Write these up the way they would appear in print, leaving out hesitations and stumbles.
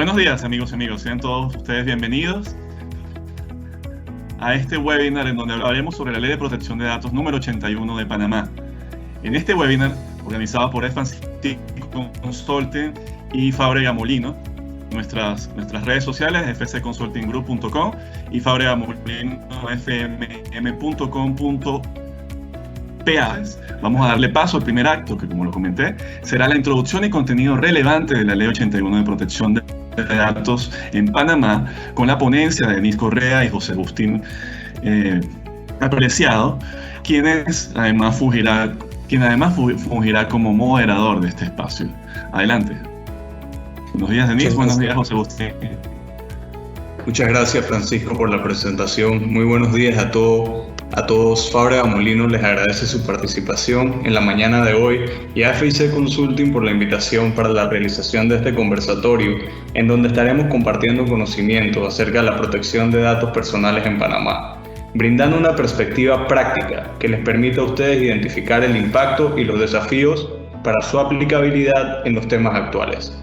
Buenos días, amigos y amigos. Sean todos ustedes bienvenidos a este webinar en donde hablaremos sobre la Ley de Protección de Datos número 81 de Panamá. En este webinar, organizado por FCC Consulting y Fábrega Molino, nuestras redes sociales, fcconsultinggroup.com y Fábrega Molino, fmm.com.pa. Vamos a darle paso al primer acto, que como lo comenté, será la introducción y contenido relevante de la Ley 81 de Protección de Datos en Panamá, con la ponencia de Denise Correa y José Agustín Apreciado, quien además fungirá como moderador de este espacio. Adelante. Buenos días, Denise. Buenos días, José Agustín. Muchas gracias, Francisco, por la presentación. Muy buenos días a todos. Fábrega Molino les agradece su participación en la mañana de hoy y a FCC Consulting por la invitación para la realización de este conversatorio, en donde estaremos compartiendo conocimiento acerca de la protección de datos personales en Panamá, brindando una perspectiva práctica que les permita a ustedes identificar el impacto y los desafíos para su aplicabilidad en los temas actuales.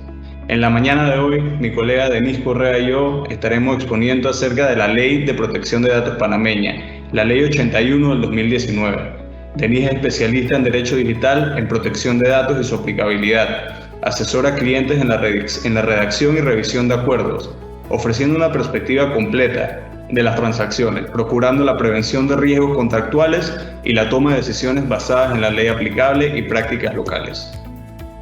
En la mañana de hoy, mi colega Denise Correa y yo estaremos exponiendo acerca de la Ley de Protección de Datos panameña, la Ley 81 del 2019. Denise es especialista en Derecho Digital, en protección de datos y su aplicabilidad, asesora a clientes en la redacción y revisión de acuerdos, ofreciendo una perspectiva completa de las transacciones, procurando la prevención de riesgos contractuales y la toma de decisiones basadas en la ley aplicable y prácticas locales.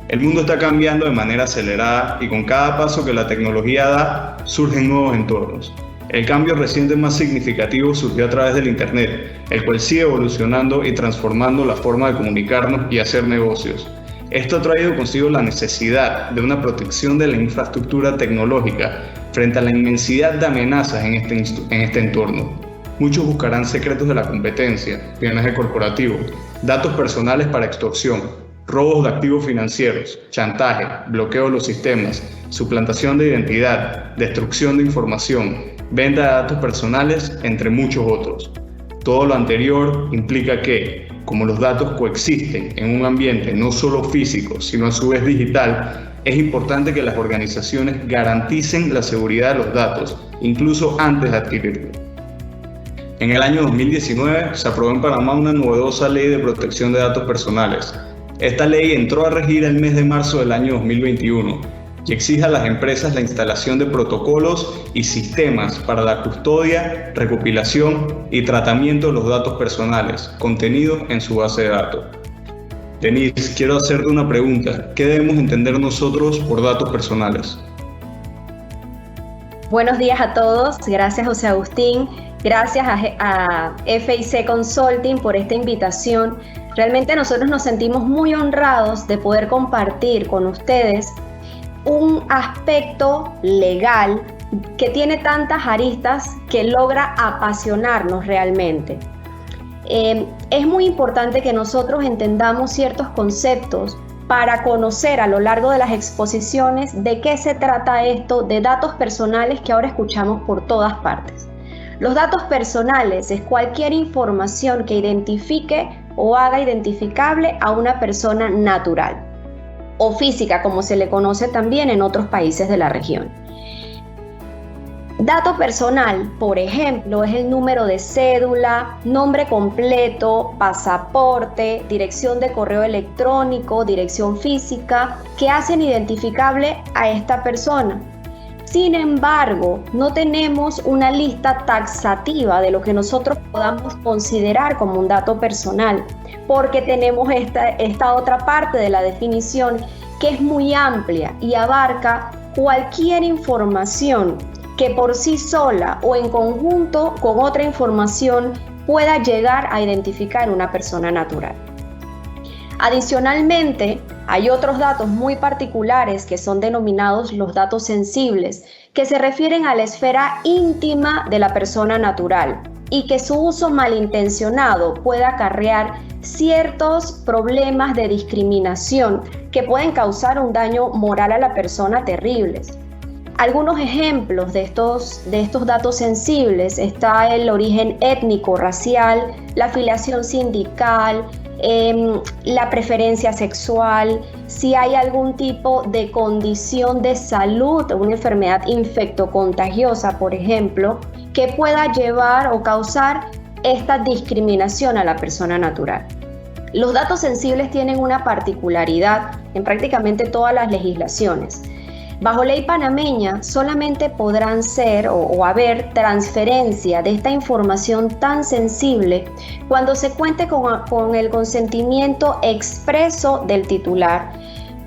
El mundo está cambiando de manera acelerada y con cada paso que la tecnología da, surgen nuevos entornos. El cambio reciente más significativo surgió a través del Internet, el cual sigue evolucionando y transformando la forma de comunicarnos y hacer negocios. Esto ha traído consigo la necesidad de una protección de la infraestructura tecnológica frente a la inmensidad de amenazas en este entorno. Muchos buscarán secretos de la competencia, espionaje corporativo, datos personales para extorsión, robos de activos financieros, chantaje, bloqueo de los sistemas, suplantación de identidad, destrucción de información, venta de datos personales, entre muchos otros. Todo lo anterior implica que, como los datos coexisten en un ambiente no solo físico, sino a su vez digital, es importante que las organizaciones garanticen la seguridad de los datos, incluso antes de adquirirlos. En el año 2019 se aprobó en Panamá una novedosa ley de protección de datos personales. Esta ley entró a regir el mes de marzo del año 2021 y exige a las empresas la instalación de protocolos y sistemas para la custodia, recopilación y tratamiento de los datos personales contenidos en su base de datos. Denise, quiero hacerte una pregunta. ¿Qué debemos entender nosotros por datos personales? Buenos días a todos. Gracias, José Agustín. Gracias a FCC Consulting por esta invitación. Realmente nosotros nos sentimos muy honrados de poder compartir con ustedes un aspecto legal que tiene tantas aristas que logra apasionarnos realmente. Es muy importante que nosotros entendamos ciertos conceptos para conocer a lo largo de las exposiciones de qué se trata esto de datos personales que ahora escuchamos por todas partes. Los datos personales es cualquier información que identifique o haga identificable a una persona natural o física, como se le conoce también en otros países de la región. Dato personal, por ejemplo, es el número de cédula, nombre completo, pasaporte, dirección de correo electrónico, dirección física, que hacen identificable a esta persona. Sin embargo, no tenemos una lista taxativa de lo que nosotros podamos considerar como un dato personal, porque tenemos esta otra parte de la definición que es muy amplia y abarca cualquier información que por sí sola o en conjunto con otra información pueda llegar a identificar una persona natural. Adicionalmente, hay otros datos muy particulares que son denominados los datos sensibles, que se refieren a la esfera íntima de la persona natural y que su uso malintencionado puede acarrear ciertos problemas de discriminación que pueden causar un daño moral a la persona terribles. Algunos ejemplos de estos datos sensibles está el origen étnico, racial, la afiliación sindical, la preferencia sexual, si hay algún tipo de condición de salud, una enfermedad infectocontagiosa, por ejemplo, que pueda llevar o causar esta discriminación a la persona natural. Los datos sensibles tienen una particularidad en prácticamente todas las legislaciones. Bajo ley panameña solamente podrán ser o haber transferencia de esta información tan sensible cuando se cuente con el consentimiento expreso del titular,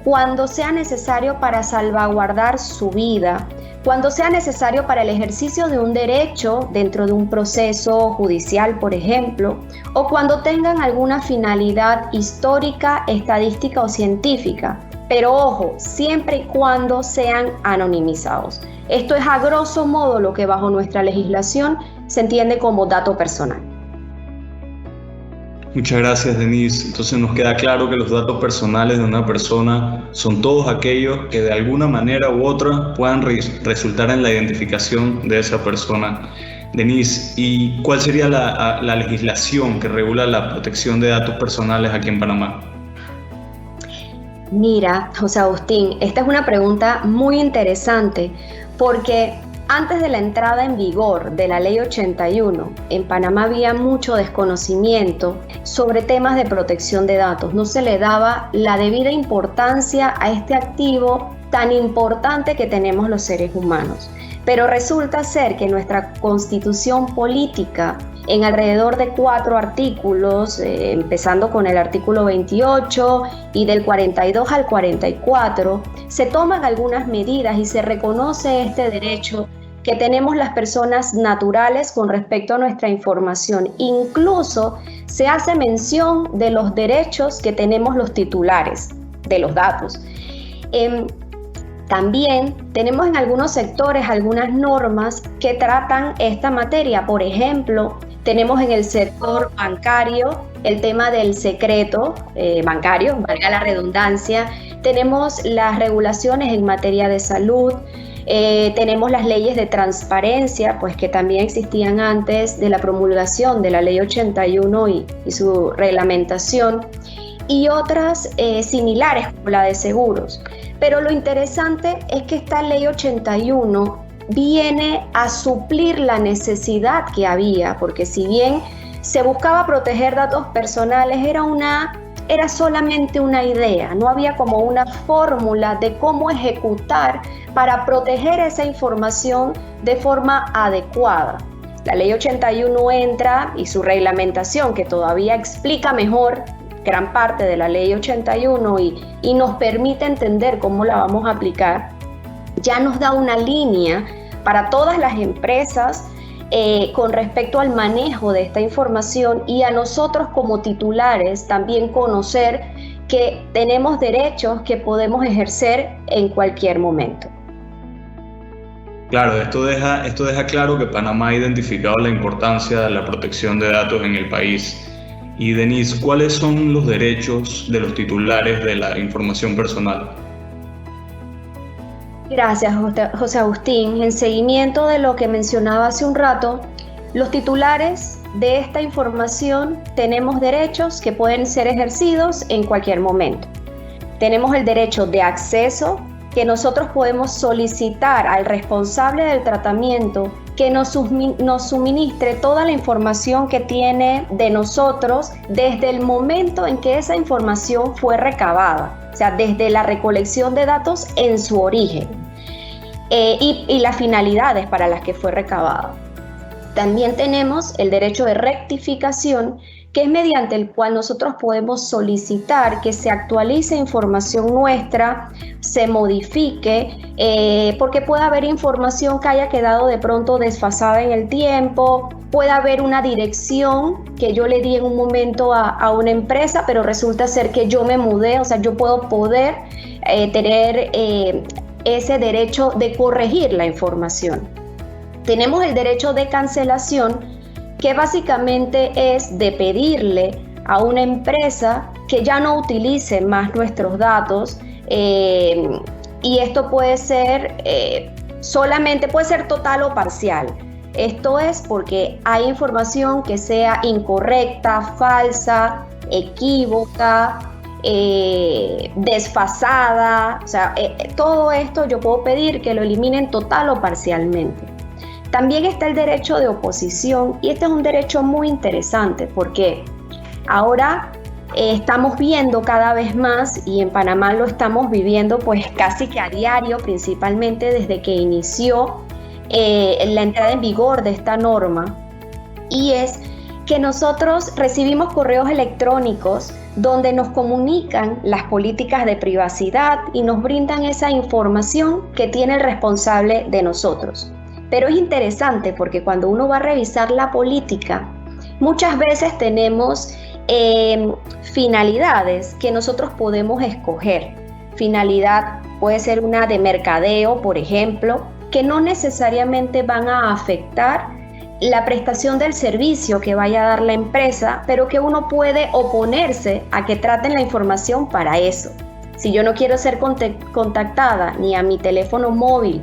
cuando sea necesario para salvaguardar su vida, cuando sea necesario para el ejercicio de un derecho dentro de un proceso judicial, por ejemplo, o cuando tengan alguna finalidad histórica, estadística o científica. Pero ojo, siempre y cuando sean anonimizados. Esto es a grosso modo lo que bajo nuestra legislación se entiende como dato personal. Muchas gracias, Denise. Entonces nos queda claro que los datos personales de una persona son todos aquellos que de alguna manera u otra puedan resultar en la identificación de esa persona. Denise, ¿y cuál sería la legislación que regula la protección de datos personales aquí en Panamá? Mira, José Agustín, esta es una pregunta muy interesante porque antes de la entrada en vigor de la Ley 81, en Panamá había mucho desconocimiento sobre temas de protección de datos. No se le daba la debida importancia a este activo tan importante que tenemos los seres humanos. Pero resulta ser que nuestra constitución política, en alrededor de 4 artículos, empezando con el artículo 28 y del 42 al 44, se toman algunas medidas y se reconoce este derecho que tenemos las personas naturales con respecto a nuestra información. Incluso se hace mención de los derechos que tenemos los titulares de los datos. También tenemos en algunos sectores algunas normas que tratan esta materia. Por ejemplo, tenemos en el sector bancario el tema del secreto bancario, valga la redundancia. Tenemos las regulaciones en materia de salud. Tenemos las leyes de transparencia, pues que también existían antes de la promulgación de la Ley 81 y su reglamentación, y otras similares como la de seguros. Pero lo interesante es que esta Ley 81 viene a suplir la necesidad que había, porque si bien se buscaba proteger datos personales, era solamente una idea, no había como una fórmula de cómo ejecutar para proteger esa información de forma adecuada. La Ley 81 entra y su reglamentación, que todavía explica mejor gran parte de la Ley 81 y nos permite entender cómo la vamos a aplicar, ya nos da una línea para todas las empresas con respecto al manejo de esta información, y a nosotros como titulares también conocer que tenemos derechos que podemos ejercer en cualquier momento. Claro, esto deja claro que Panamá ha identificado la importancia de la protección de datos en el país. Y Denise, ¿cuáles son los derechos de los titulares de la información personal? Gracias, José Agustín. En seguimiento de lo que mencionaba hace un rato, los titulares de esta información tenemos derechos que pueden ser ejercidos en cualquier momento. Tenemos el derecho de acceso, que nosotros podemos solicitar al responsable del tratamiento que nos suministre toda la información que tiene de nosotros desde el momento en que esa información fue recabada, o sea, desde la recolección de datos en su origen y las finalidades para las que fue recabada. También tenemos el derecho de rectificación, que es mediante el cual nosotros podemos solicitar que se actualice información nuestra, se modifique, porque puede haber información que haya quedado de pronto desfasada en el tiempo, puede haber una dirección que yo le di en un momento a una empresa, pero resulta ser que yo me mudé, o sea, yo puedo tener ese derecho de corregir la información. Tenemos el derecho de cancelación, que básicamente es de pedirle a una empresa que ya no utilice más nuestros datos, y esto puede ser puede ser total o parcial. Esto es porque hay información que sea incorrecta, falsa, equívoca, desfasada, o sea, todo esto yo puedo pedir que lo eliminen total o parcialmente. También está el derecho de oposición, y este es un derecho muy interesante porque ahora estamos viendo cada vez más, y en Panamá lo estamos viviendo pues casi que a diario, principalmente desde que inició la entrada en vigor de esta norma, y es que nosotros recibimos correos electrónicos donde nos comunican las políticas de privacidad y nos brindan esa información que tiene el responsable de nosotros. Pero es interesante porque cuando uno va a revisar la política, muchas veces tenemos finalidades que nosotros podemos escoger. Finalidad puede ser una de mercadeo, por ejemplo, que no necesariamente van a afectar la prestación del servicio que vaya a dar la empresa, pero que uno puede oponerse a que traten la información para eso. Si yo no quiero ser contactada ni a mi teléfono móvil,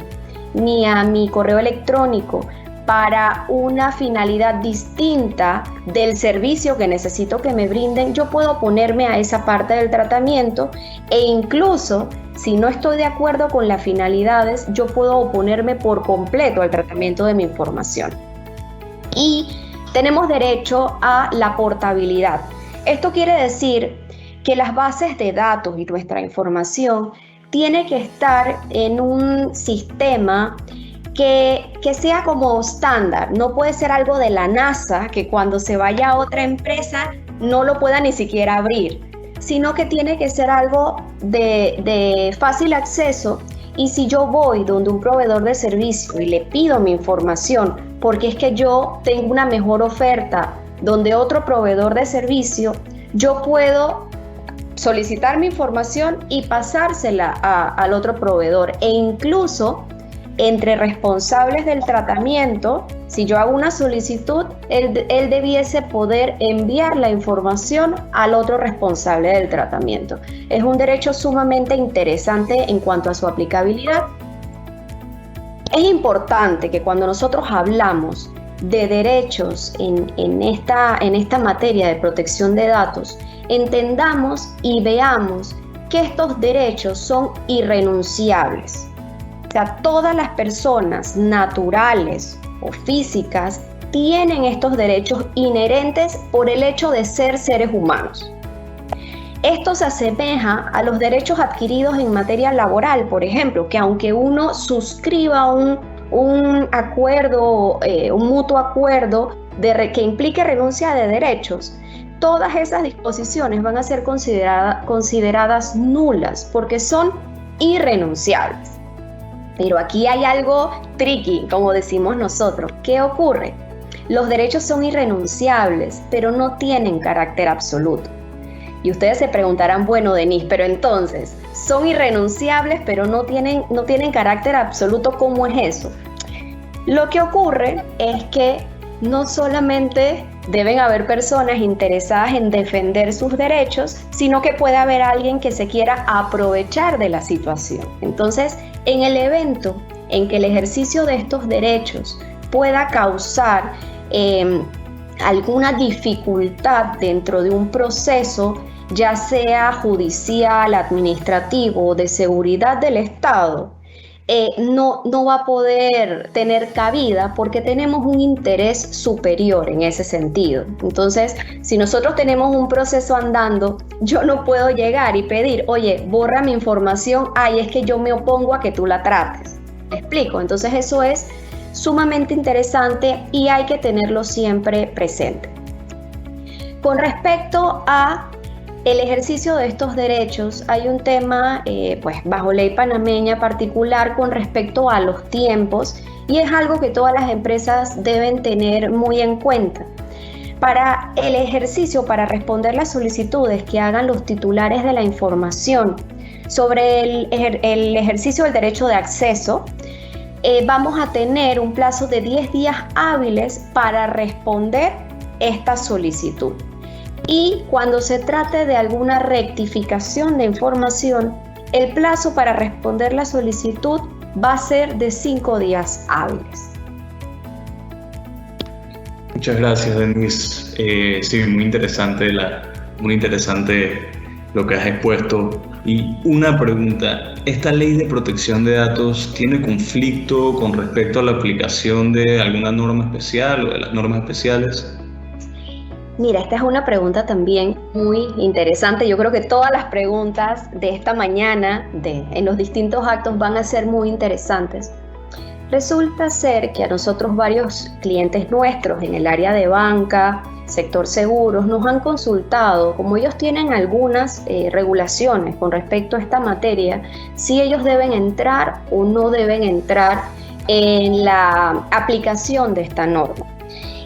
ni a mi correo electrónico para una finalidad distinta del servicio que necesito que me brinden, yo puedo oponerme a esa parte del tratamiento, e incluso si no estoy de acuerdo con las finalidades, yo puedo oponerme por completo al tratamiento de mi información. Y tenemos derecho a la portabilidad. Esto quiere decir que las bases de datos y nuestra información tiene que estar en un sistema que sea como estándar. No puede ser algo de la NASA, que cuando se vaya a otra empresa no lo pueda ni siquiera abrir, sino que tiene que ser algo de fácil acceso. Y si yo voy donde un proveedor de servicio y le pido mi información, porque es que yo tengo una mejor oferta donde otro proveedor de servicio, yo puedo solicitar mi información y pasársela al otro proveedor. E incluso entre responsables del tratamiento, si yo hago una solicitud, él debiese poder enviar la información al otro responsable del tratamiento. Es un derecho sumamente interesante en cuanto a su aplicabilidad. Es importante que cuando nosotros hablamos de derechos en esta materia de protección de datos, entendamos y veamos que estos derechos son irrenunciables. O sea, todas las personas naturales o físicas tienen estos derechos inherentes por el hecho de ser seres humanos. Esto se asemeja a los derechos adquiridos en materia laboral, por ejemplo, que aunque uno suscriba un acuerdo, un mutuo acuerdo que implique renuncia de derechos, todas esas disposiciones van a ser consideradas nulas porque son irrenunciables. Pero aquí hay algo tricky, como decimos nosotros. ¿Qué ocurre? Los derechos son irrenunciables, pero no tienen carácter absoluto. Y ustedes se preguntarán, bueno, Denise, pero entonces, son irrenunciables, pero no tienen carácter absoluto, ¿cómo es eso? Lo que ocurre es que no solamente deben haber personas interesadas en defender sus derechos, sino que puede haber alguien que se quiera aprovechar de la situación. Entonces, en el evento en que el ejercicio de estos derechos pueda causar alguna dificultad dentro de un proceso, ya sea judicial, administrativo o de seguridad del Estado, no va a poder tener cabida porque tenemos un interés superior en ese sentido. Entonces, si nosotros tenemos un proceso andando, yo no puedo llegar y pedir, oye, borra mi información, es que yo me opongo a que tú la trates. ¿Me explico? Entonces eso es sumamente interesante y hay que tenerlo siempre presente. Con respecto a el ejercicio de estos derechos, hay un tema, bajo ley panameña particular con respecto a los tiempos, y es algo que todas las empresas deben tener muy en cuenta. Para el ejercicio, para responder las solicitudes que hagan los titulares de la información sobre el ejercicio del derecho de acceso, vamos a tener un plazo de 10 días hábiles para responder esta solicitud. Y cuando se trate de alguna rectificación de información, el plazo para responder la solicitud va a ser de 5 días hábiles. Muchas gracias, Denise. Sí, muy interesante lo que has expuesto. Y una pregunta, ¿esta ley de protección de datos tiene conflicto con respecto a la aplicación de alguna norma especial o de las normas especiales? Mira, esta es una pregunta también muy interesante. Yo creo que todas las preguntas de esta mañana en los distintos actos van a ser muy interesantes. Resulta ser que a nosotros varios clientes nuestros en el área de banca, sector seguros, nos han consultado, como ellos tienen algunas regulaciones con respecto a esta materia, si ellos deben entrar o no deben entrar en la aplicación de esta norma.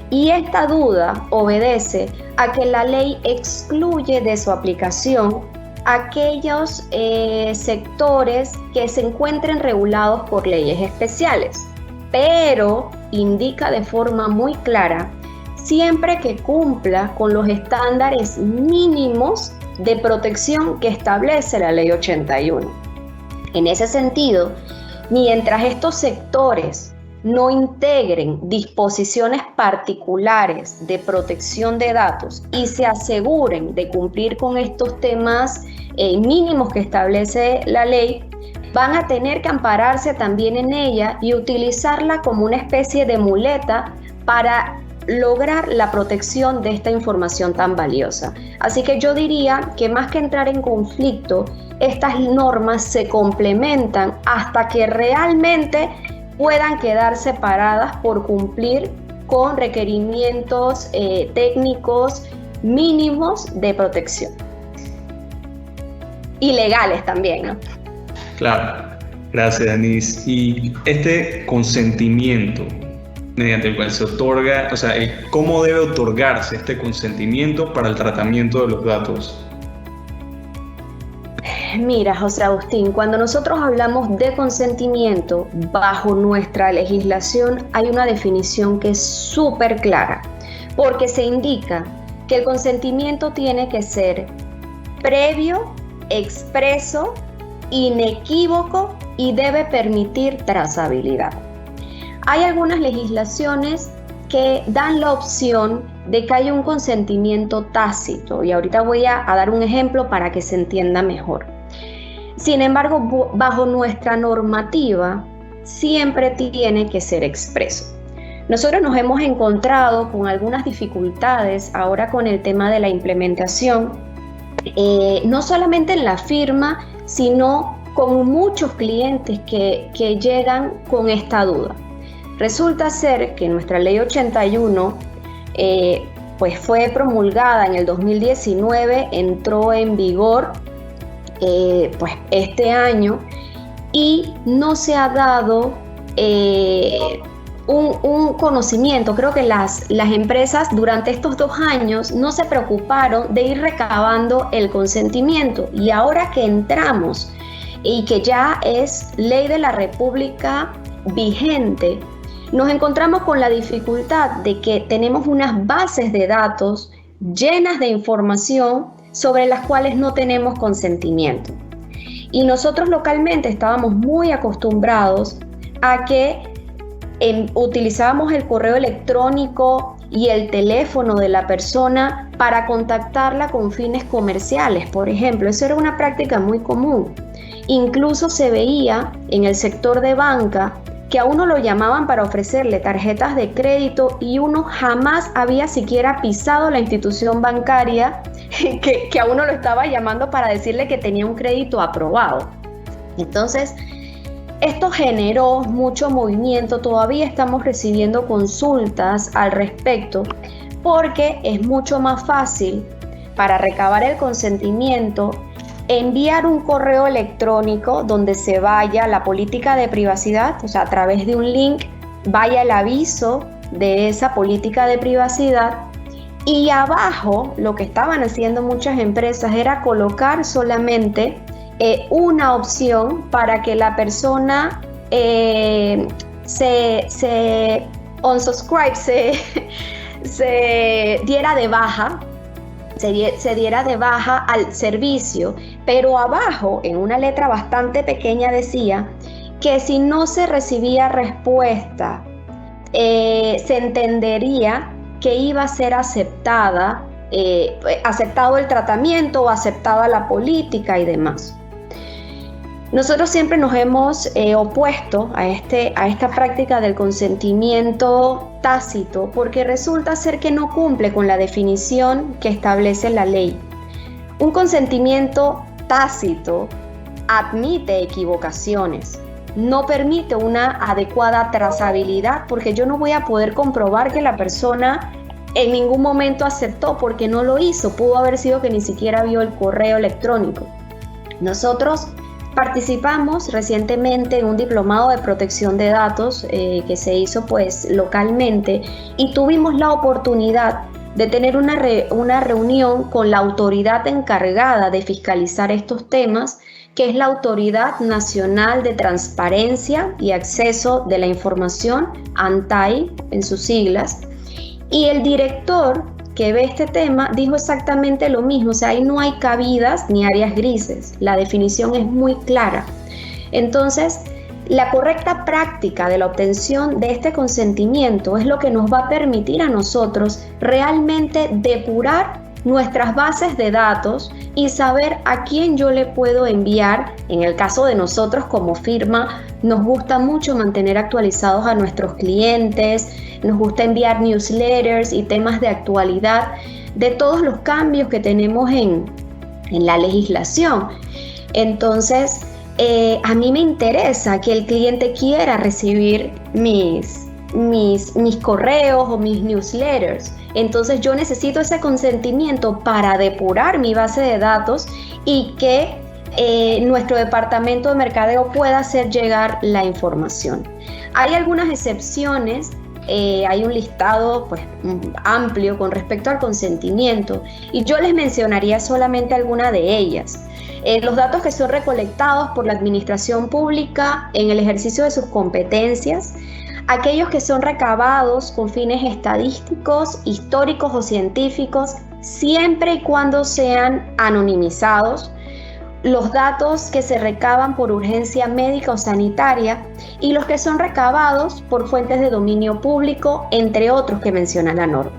Y esta duda obedece a que la ley excluye de su aplicación aquellos sectores que se encuentren regulados por leyes especiales, pero indica de forma muy clara siempre que cumpla con los estándares mínimos de protección que establece la Ley 81. En ese sentido, mientras estos sectores no integren disposiciones particulares de protección de datos y se aseguren de cumplir con estos temas mínimos que establece la ley, van a tener que ampararse también en ella y utilizarla como una especie de muleta para lograr la protección de esta información tan valiosa. Así que yo diría que más que entrar en conflicto, estas normas se complementan hasta que realmente puedan quedar separadas por cumplir con requerimientos técnicos mínimos de protección. Y legales también, ¿no? Claro, gracias, Denise. Y este consentimiento mediante el cual se otorga, o sea, ¿cómo debe otorgarse este consentimiento para el tratamiento de los datos? Mira, José Agustín, cuando nosotros hablamos de consentimiento, bajo nuestra legislación hay una definición que es súper clara, porque se indica que el consentimiento tiene que ser previo, expreso, inequívoco y debe permitir trazabilidad. Hay algunas legislaciones que dan la opción de que haya un consentimiento tácito, y ahorita voy a dar un ejemplo para que se entienda mejor. Sin embargo, bajo nuestra normativa, siempre tiene que ser expreso. Nosotros nos hemos encontrado con algunas dificultades ahora con el tema de la implementación, no solamente en la firma, sino con muchos clientes que llegan con esta duda. Resulta ser que nuestra Ley 81 pues fue promulgada en el 2019, entró en vigor pues este año y no se ha dado un conocimiento. Creo que las empresas durante estos 2 años no se preocuparon de ir recabando el consentimiento, y ahora que entramos y que ya es ley de la República vigente, nos encontramos con la dificultad de que tenemos unas bases de datos llenas de información sobre las cuales no tenemos consentimiento. Y nosotros localmente estábamos muy acostumbrados a que utilizábamos el correo electrónico y el teléfono de la persona para contactarla con fines comerciales, por ejemplo. Eso era una práctica muy común. Incluso se veía en el sector de banca que a uno lo llamaban para ofrecerle tarjetas de crédito y uno jamás había siquiera pisado la institución bancaria que a uno lo estaba llamando para decirle que tenía un crédito aprobado. Entonces, esto generó mucho movimiento. Todavía estamos recibiendo consultas al respecto porque es mucho más fácil para recabar el consentimiento enviar un correo electrónico donde se vaya la política de privacidad, o sea, a través de un link vaya el aviso de esa política de privacidad, y abajo lo que estaban haciendo muchas empresas era colocar solamente una opción para que la persona se unsubscribe, se diera de baja, se diera de baja al servicio, pero abajo en una letra bastante pequeña decía que si no se recibía respuesta, se entendería que iba a ser aceptado el tratamiento o aceptada la política y demás. Nosotros siempre nos hemos opuesto a esta práctica del consentimiento tácito porque resulta ser que no cumple con la definición que establece la ley. Un consentimiento tácito admite equivocaciones, no permite una adecuada trazabilidad porque yo no voy a poder comprobar que la persona en ningún momento aceptó porque no lo hizo. Pudo haber sido que ni siquiera vio el correo electrónico. Nosotros participamos recientemente en un diplomado de protección de datos que se hizo pues localmente y tuvimos la oportunidad de tener una reunión con la autoridad encargada de fiscalizar estos temas, que es la Autoridad Nacional de Transparencia y Acceso de la Información, ANTAI en sus siglas, y el director que ve este tema dijo exactamente lo mismo, o sea, ahí no hay cabidas ni áreas grises, la definición es muy clara. Entonces, la correcta práctica de la obtención de este consentimiento es lo que nos va a permitir a nosotros realmente depurar nuestras bases de datos y saber a quién yo le puedo enviar. En el caso de nosotros como firma, nos gusta mucho mantener actualizados a nuestros clientes, nos gusta enviar newsletters y temas de actualidad de todos los cambios que tenemos en la legislación. Entonces, a mí me interesa que el cliente quiera recibir mis correos o mis newsletters. Entonces yo necesito ese consentimiento para depurar mi base de datos y que nuestro departamento de mercadeo pueda hacer llegar la información. Hay algunas excepciones, hay un listado pues, amplio con respecto al consentimiento y yo les mencionaría solamente alguna de ellas. Los datos que son recolectados por la administración pública en el ejercicio de sus competencias, aquellos que son recabados con fines estadísticos, históricos o científicos, siempre y cuando sean anonimizados, los datos que se recaban por urgencia médica o sanitaria y los que son recabados por fuentes de dominio público, entre otros que menciona la norma.